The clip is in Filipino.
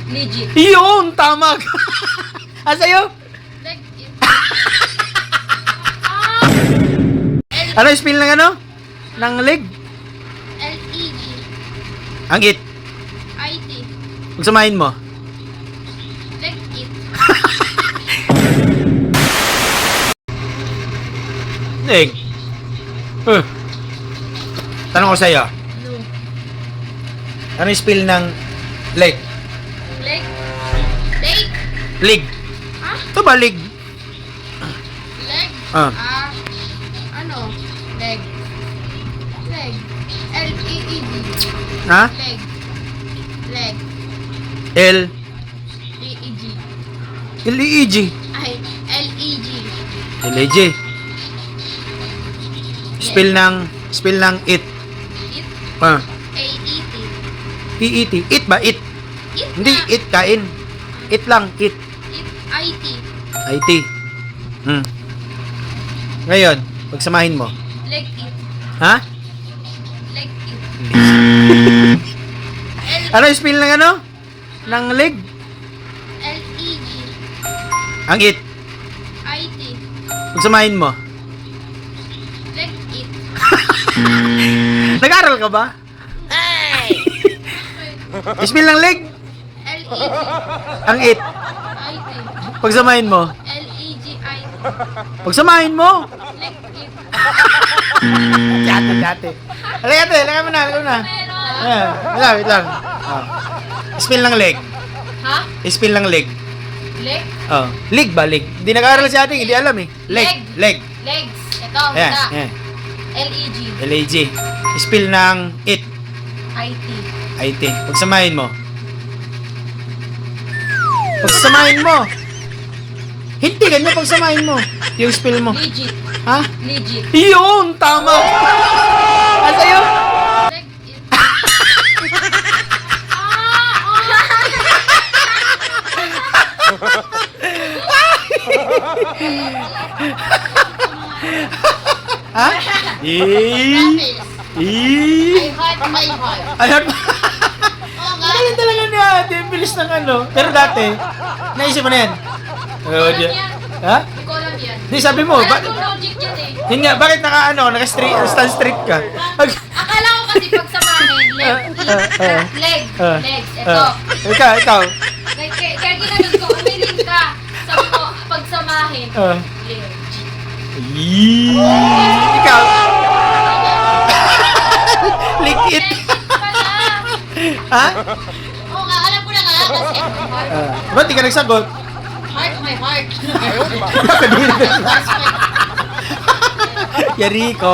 Legit. Yun! Tama ka! Sa'yo? Leg it. Ano yung spell ng ano? Ng leg? L-E-G. Ang it. I-T. Pagsamahin mo. Leg it. Leg. Tanong ko sa'yo. No. Ano yung spell ng leg? Leg. Leg. Leg. Ha? Ito ba leg? Leg. Ah. Ano? Leg. Leg. L-E-E-G. Ha? Leg. Leg. L. E-E-G. L-E-G. Ay, L-E-G. L-E-G. Spell ng it. It. Ah. A-E-T. P-E-T. It ba? It. It Hindi, na. it kain. It lang, it. It. I-T. IT. Ngayon, pagsamahin mo. Leg it. Ha? Leg it. Ano yung spell ng ano? Ng leg? L-E-G. Ang it. I-T. Pagsamahin mo. Leg it. Nag-aral ka ba? Spell ng leg? L-E-G. Ang it. I-T. Pagsamahin mo. L-E-G-I-T. Pagsamahin mo. Leg it. Dati. Halika mo na. Meron. Ayan. Wait lang. Oh. Spell ng leg. Ha? Spell ng leg. Leg? Oh. Leg ba? Leg. Hindi nag-aaral si ating. Hindi alam eh. Leg. Leg. Legs. Ito, Ayan. muna. Ayan. L-E-G. L-A-G. Spell ng it. I-T. IT. Pagsamahin mo. Pagsamahin mo. Hindi, ganyan pagsamahin mo. Yung spell mo. Legit. Ha? Legit. Yun! Tama! Sa'yo? Leg it. Oh! Ha? Practice. I heart my heart. Alam mo? Oo nga. Ganyan talaga ni ate. Ang bilis ng ano. Pero dati, naisip mo na yan. Oh, Alam yan. Ha? Ikaw lang yan. Di sabi mo, Alam ko logic yan eh. yun nga, bakit stand straight ka? Akala ko kasi pagsamahin, legs. Ito. Ikaw. Kaya ginanong ko, umiling ka. Sabi ko, pagsamahin, leg. Ikaw. Likit. Legit pala. Ha? Oo nga, alam ko na nga. Kasi Ba't di ka nagsagot? heart my heart. Yari ko.